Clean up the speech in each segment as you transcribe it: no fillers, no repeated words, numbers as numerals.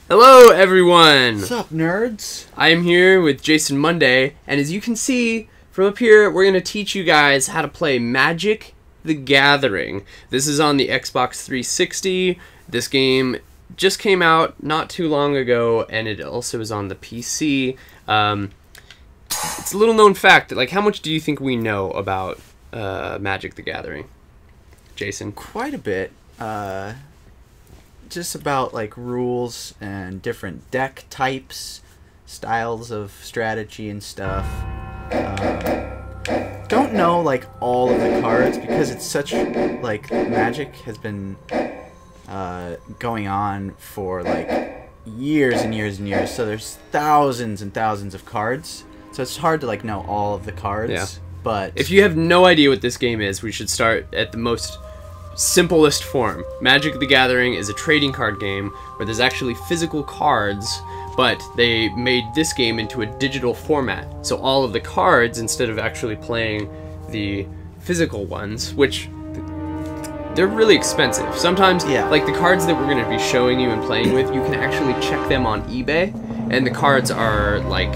Hello, everyone! What's up, nerds? I am here with Jason Munday, and as you can see from up here, we're going to teach you guys how to play Magic the Gathering. This is on the Xbox 360. This game just came out not too long ago, and it also is on the PC. It's a little known fact, like, how much do you think we know about Magic the Gathering? Jason? Quite a bit. Just about like rules and different deck types, styles of strategy and stuff. Don't know like all of the cards because it's such like Magic has been going on for like years and years and years. So there's thousands and thousands of cards. So it's hard to like know all of the cards. Yeah. But if you have no idea what this game is, we should start at the most simplest form. Magic the Gathering is a trading card game where there's actually physical cards, but they made this game into a digital format. So all of the cards, instead of actually playing the physical ones, which they're really expensive. Sometimes, yeah, like the cards that we're going to be showing you and playing with, you can actually check them on eBay, and the cards are like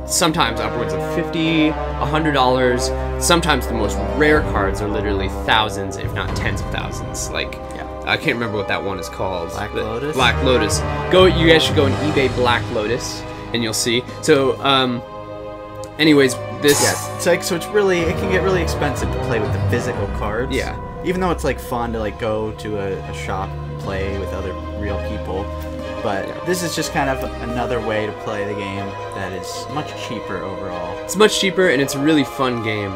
sometimes upwards of $50, $100. Sometimes the most rare cards are literally thousands, if not tens of thousands. Like, yeah. I can't remember what that one is called. Black Lotus? Black Lotus. You guys should go on eBay Black Lotus, and you'll see. So, anyways, this... Yes, it's like, so it can get really expensive to play with the physical cards. Yeah. Even though it's like fun to like go to a shop and play with other real people. But this is just kind of another way to play the game that is much cheaper overall. It's much cheaper, and it's a really fun game.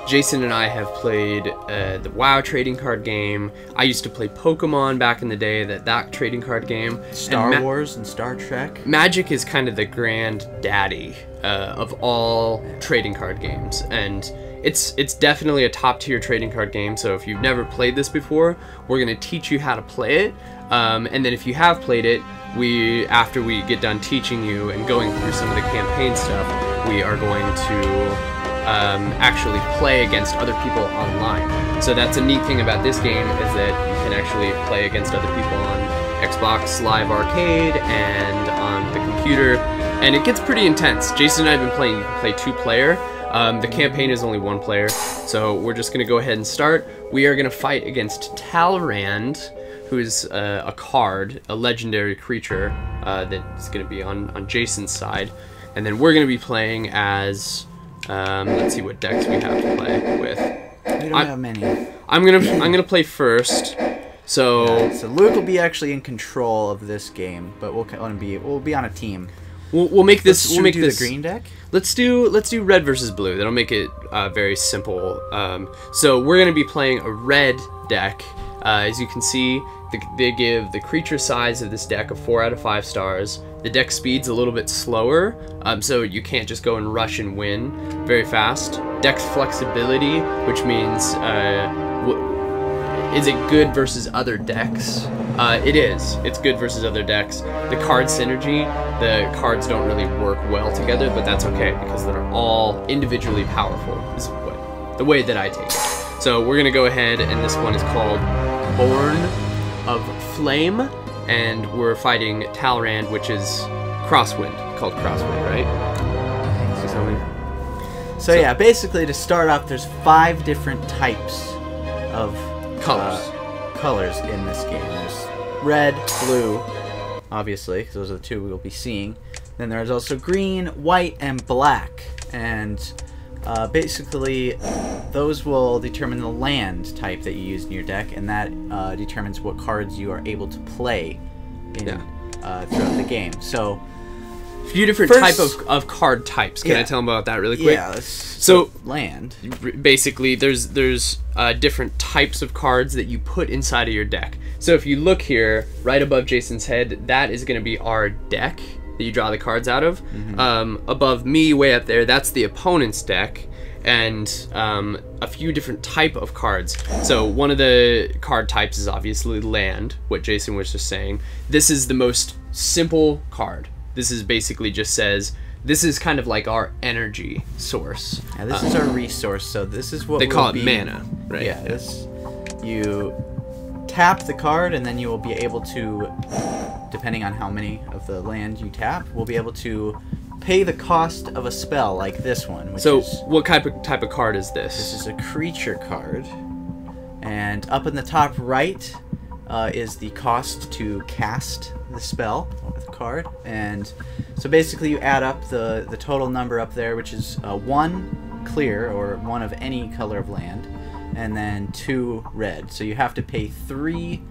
Jason and I have played the WoW trading card game. I used to play Pokemon back in the day, that trading card game. Star Wars and Star Trek. Magic is kind of the granddaddy of all trading card games, and it's definitely a top-tier trading card game. So if you've never played this before, we're going to teach you how to play it. And then if you have played it, after we get done teaching you and going through some of the campaign stuff, we are going to actually play against other people online. So that's a neat thing about this game, is that you can actually play against other people on Xbox Live Arcade and on the computer, and it gets pretty intense. Jason and I have been playing, you can play 2-player. The campaign is only 1 player, so we're just going to go ahead and start. We are going to fight against Talrand, who is a card, a legendary creature that's going to be on Jason's side, and then we're going to be playing as let's see what decks we have to play with. We don't have many. I'm gonna play first. So so Luke will be actually in control of this game, but we'll be on a team. We'll make this. We'll make this the green deck. Let's do red versus blue. That'll make it very simple. So we're gonna be playing a red deck. As you can see, they give the creature size of this deck a 4 out of 5 stars. The deck speed's a little bit slower, so you can't just go and rush and win very fast. Deck flexibility, which means is it good versus other decks? It is. It's good versus other decks. The card synergy, the cards don't really work well together, but that's okay because they're all individually powerful, is the way that I take it. So we're gonna go ahead, and this one is called Born of Flame, and we're fighting Talrand, which is Crosswind, called Crosswind, right? So yeah, basically to start off, there's 5 different types of colors in this game. There's red, blue, obviously, because those are the 2 we will be seeing. Then there's also green, white, and black, and basically those will determine the land type that you use in your deck, and that determines what cards you are able to play throughout the game. So a few different type of card types. Can I tell them about that really quick? Yeah. So land. Basically, there's different types of cards that you put inside of your deck. So if you look here, right above Jason's head, that is going to be our deck that you draw the cards out of. Above me, way up there, that's the opponent's deck, and a few different type of cards. So one of the card types is obviously land, what Jason was just saying. This is the most simple card. This is basically just says, this is kind of like our energy source. Yeah, this is our resource, so this is what they call it mana, right? Yeah, you tap the card, and then you will be able to, depending on how many of the land you tap, we'll be able to pay the cost of a spell like this one. Which so is, what type of card is this? This is a creature card. And up in the top right is the cost to cast the spell with the card. And so basically you add up the total number up there, which is 1 clear, or 1 of any color of land, and then 2 red. So you have to pay 3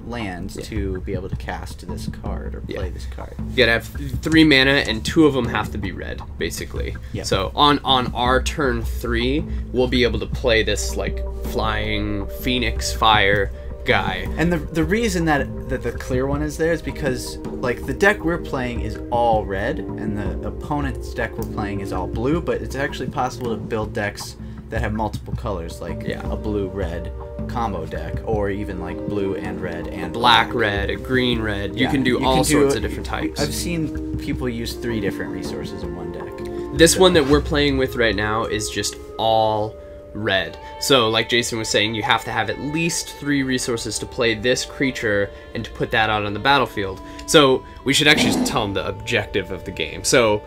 lands to be able to cast this card or play this card. You gotta have 3 mana, and 2 of them have to be red, basically. Yep. So on our turn 3, we'll be able to play this like flying phoenix fire guy. And the reason that the clear one is there is because like the deck we're playing is all red, and the opponent's deck we're playing is all blue. But it's actually possible to build decks that have multiple colors, like a blue-red combo deck, or even like blue and red and black red, a green red. You can do all sorts of different types. I've seen people use 3 different resources in one deck. This one that we're playing with right now is just all red. So like Jason was saying, you have to have at least 3 resources to play this creature and to put that out on the battlefield. So we should actually tell them the objective of the game. So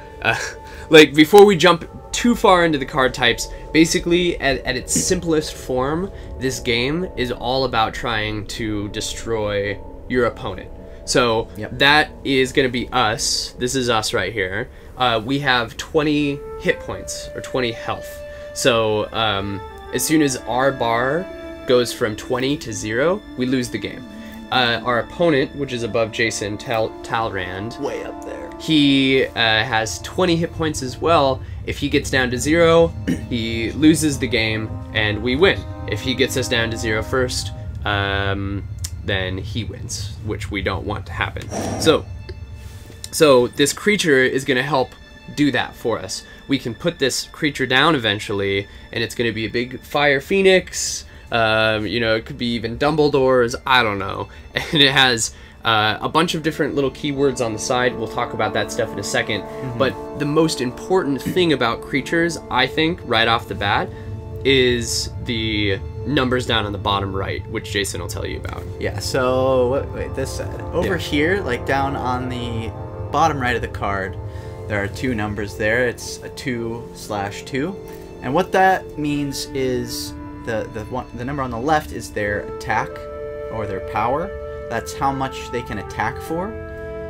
like before we jump too far into the card types, basically at its simplest form, this game is all about trying to destroy your opponent. So that is going to be us. This is us right here. We have 20 hit points, or 20 health. So as soon as our bar goes from 20 to 0, we lose the game. Our opponent, which is above Jason, Talrand, way up there, he has 20 hit points as well. If he gets down to 0, he loses the game and we win. If he gets us down to 0 first, then he wins, which we don't want to happen. So this creature is going to help do that for us. We can put this creature down eventually, and it's going to be a big fire phoenix. You know, it could be even Dumbledore's, I don't know. And it has a bunch of different little keywords on the side. We'll talk about that stuff in a second. But the most important thing about creatures, I think, right off the bat, is the numbers down on the bottom right, which Jason will tell you about. Yeah, so, wait, this side. Over here, like down on the bottom right of the card, there are 2 numbers there. It's a 2/2. And what that means is the number on the left is their attack or their power. That's how much they can attack for.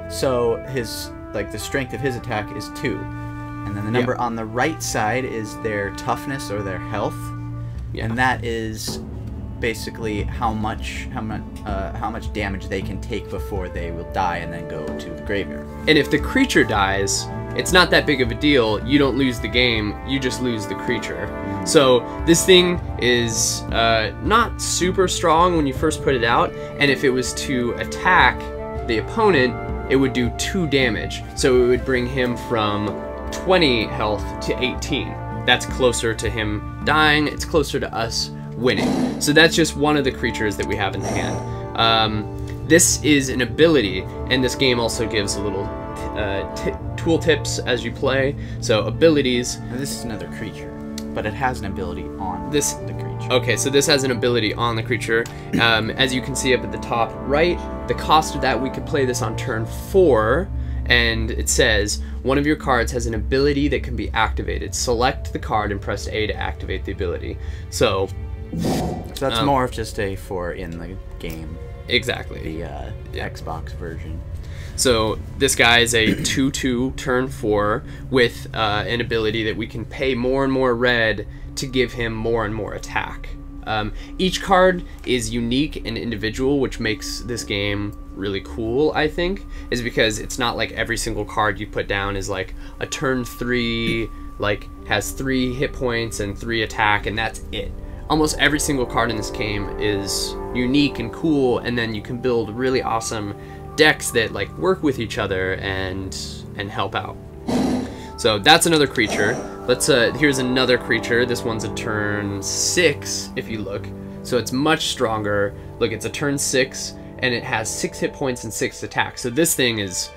So the strength of his attack is 2. And then the number on the right side is their toughness or their health. And that is basically how much damage they can take before they will die and then go to the graveyard. And if the creature dies, it's not that big of a deal. You don't lose the game, you just lose the creature. So this thing is not super strong when you first put it out, and if it was to attack the opponent, it would do 2 damage. So it would bring him from 20 health to 18. That's closer to him dying, it's closer to us winning. So that's just one of the creatures that we have in the hand. This is an ability, and this game also gives a little tool tips as you play. So abilities. Now this is another creature, but it has an ability on the creature. Okay, so this has an ability on the creature. As you can see up at the top right, the cost of that, we could play this on turn 4, and it says, one of your cards has an ability that can be activated. Select the card and press A to activate the ability. So that's more of just a for in the game. Exactly. The Xbox version. So this guy is a 2/2 turn 4 with an ability that we can pay more and more red to give him more and more attack. Each card is unique and individual, which makes this game really cool, I think, is because it's not like every single card you put down is like a turn 3, like has 3 hit points and 3 attack, and that's it. Almost every single card in this game is unique and cool, and then you can build really awesome decks that like work with each other and help out. So that's another creature. Let's here's another creature. This one's a turn 6 if you look. So it's much stronger. Look, it's a turn 6 and it has 6 hit points and 6 attack. So this thing is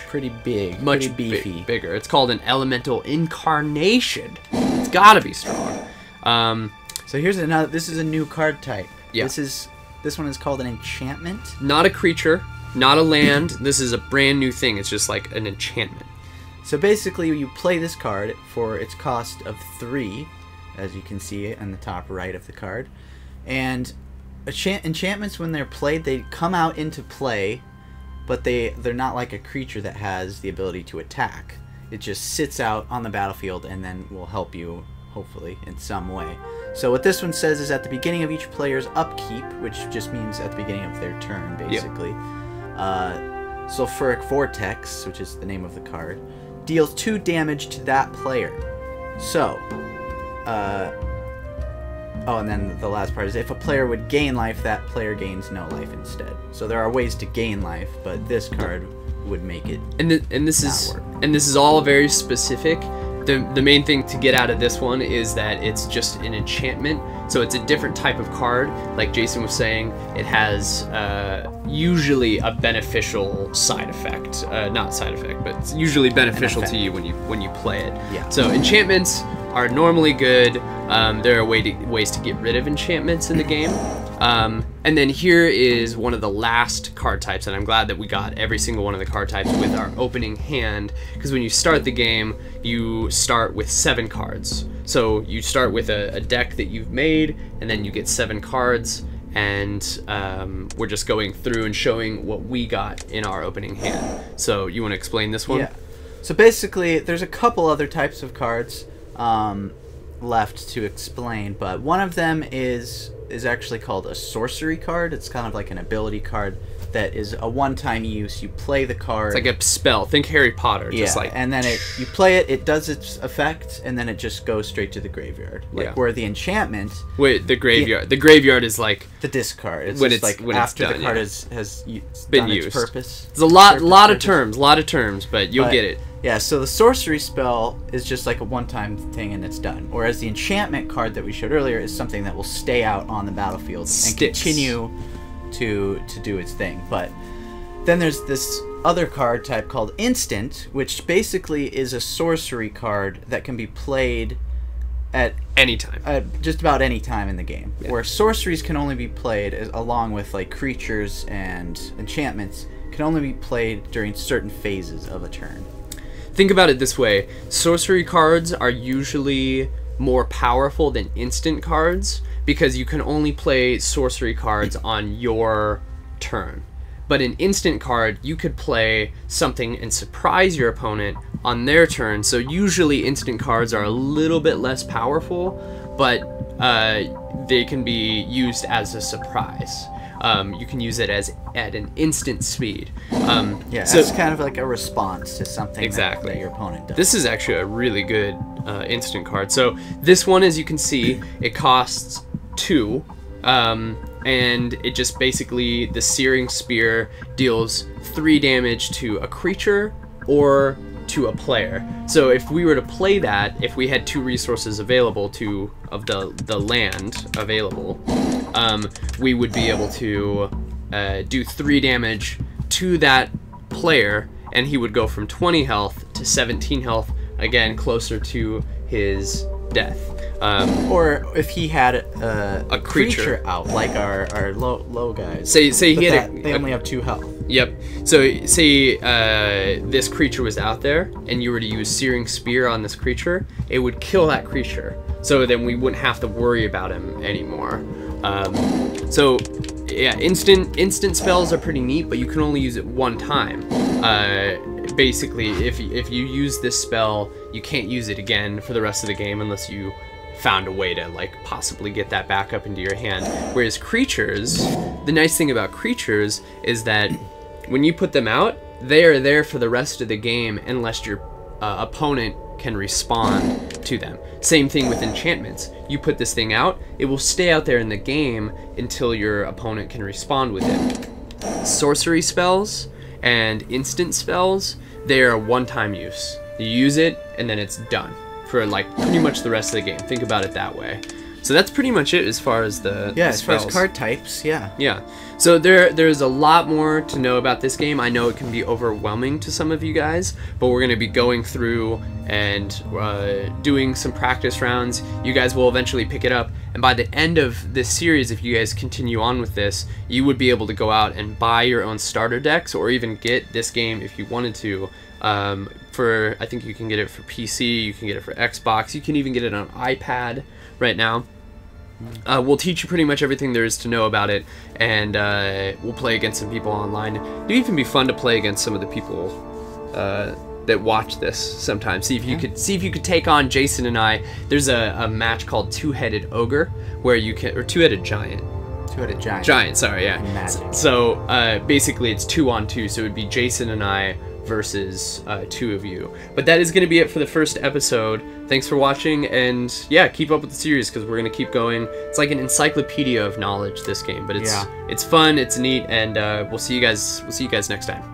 pretty big, much pretty beefy, bigger. It's called an elemental incarnation. It's gotta be strong. So here's another. This is a new card type. Yeah. This is This one is called an enchantment. Not a creature, not a land. This is a brand new thing. It's just like an enchantment. So basically, you play this card for its cost of 3, as you can see in the top right of the card. And enchantments, when they're played, they come out into play, but they're not like a creature that has the ability to attack. It just sits out on the battlefield and then will help you, hopefully, in some way. So what this one says is at the beginning of each player's upkeep, which just means at the beginning of their turn, basically. Yep. Sulfuric Vortex, which is the name of the card, deals 2 damage to that player. So, oh, and then the last part is if a player would gain life, that player gains no life instead. So there are ways to gain life, but this card would make it this is all very specific. The main thing to get out of this one is that it's just an enchantment, so it's a different type of card. Like Jason was saying, it has usually a beneficial side effect, not side effect, but it's usually beneficial to you when you play it. Yeah. So enchantments are normally good. There are ways to get rid of enchantments in the game. And then here is one of the last card types, and I'm glad that we got every single one of the card types with our opening hand, because when you start the game, you start with 7 cards. So you start with a deck that you've made, and then you get 7 cards, and we're just going through and showing what we got in our opening hand. So you want to explain this one? Yeah. So basically, there's a couple other types of cards left to explain, but one of them is actually called a sorcery card. It's kind of like an ability card that is a one-time use. You play the card. It's like a spell. Think Harry Potter. Yeah, just like, and then you play it, it does its effect, and then it just goes straight to the graveyard. Like where the enchantment... Wait, the graveyard. The graveyard is like... the discard. It's when just it's, like when after it's done, the card has been done used. its purpose. There's a lot of terms, but you'll get it. Yeah, so the sorcery spell is just like a one-time thing and it's done. Whereas the enchantment card that we showed earlier is something that will stay out on the battlefield and continue to do its thing. But then there's this other card type called instant, which basically is a sorcery card that can be played at any time. Just about any time in the game. Yeah. Where sorceries can only be played along with like creatures and enchantments can only be played during certain phases of a turn. Think about it this way. Sorcery cards are usually more powerful than instant cards because you can only play sorcery cards on your turn. But an instant card, you could play something and surprise your opponent on their turn. So usually instant cards are a little bit less powerful, but they can be used as a surprise. You can use it at an instant speed. Yeah, so it's kind of like a response to something that your opponent does. This is actually a really good instant card. So this one, as you can see, it costs 2, and it just basically, the Searing Spear deals 3 damage to a creature or to a player. So if we were to play that, if we had 2 resources available of the land available, we would be able to do 3 damage to that player, and he would go from 20 health to 17 health, again closer to his death. Or if he had a creature out, like our low guys. Say he had they only have 2 health. Yep. So say this creature was out there, and you were to use Searing Spear on this creature, it would kill that creature. So then we wouldn't have to worry about him anymore. So yeah, instant spells are pretty neat, but you can only use it one time. Basically, if you use this spell, you can't use it again for the rest of the game unless you found a way to like possibly get that back up into your hand. Whereas creatures, the nice thing about creatures is that when you put them out, they are there for the rest of the game unless your opponent can respond to them. Same thing with enchantments. You put this thing out, it will stay out there in the game until your opponent can respond with it. Sorcery spells and instant spells, they are one-time use. You use it and then it's done for like pretty much the rest of the game. Think about it that way. So that's pretty much it as far as the as far as spells. card types, yeah. Yeah. So there's a lot more to know about this game. I know it can be overwhelming to some of you guys, but we're going to be going through and doing some practice rounds. You guys will eventually pick it up, and by the end of this series, if you guys continue on with this, you would be able to go out and buy your own starter decks, or even get this game if you wanted to. I think you can get it for PC, you can get it for Xbox, you can even get it on iPad right now. We'll teach you pretty much everything there is to know about it, and we'll play against some people online. It'd even be fun to play against some of the people that watch this sometimes. See if you could take on Jason and I. There's a match called Two-Headed Ogre, where you can, or Two-Headed Giant. Two-Headed Giant. Giant, sorry, yeah. Magic. So basically, it's 2-on-2. So it would be Jason and I versus 2 of you. But that is going to be it for the first episode. Thanks for watching, and yeah, keep up with the series because we're going to keep going. It's like an encyclopedia of knowledge, this game, but it's fun, it's neat, and we'll see you guys next time.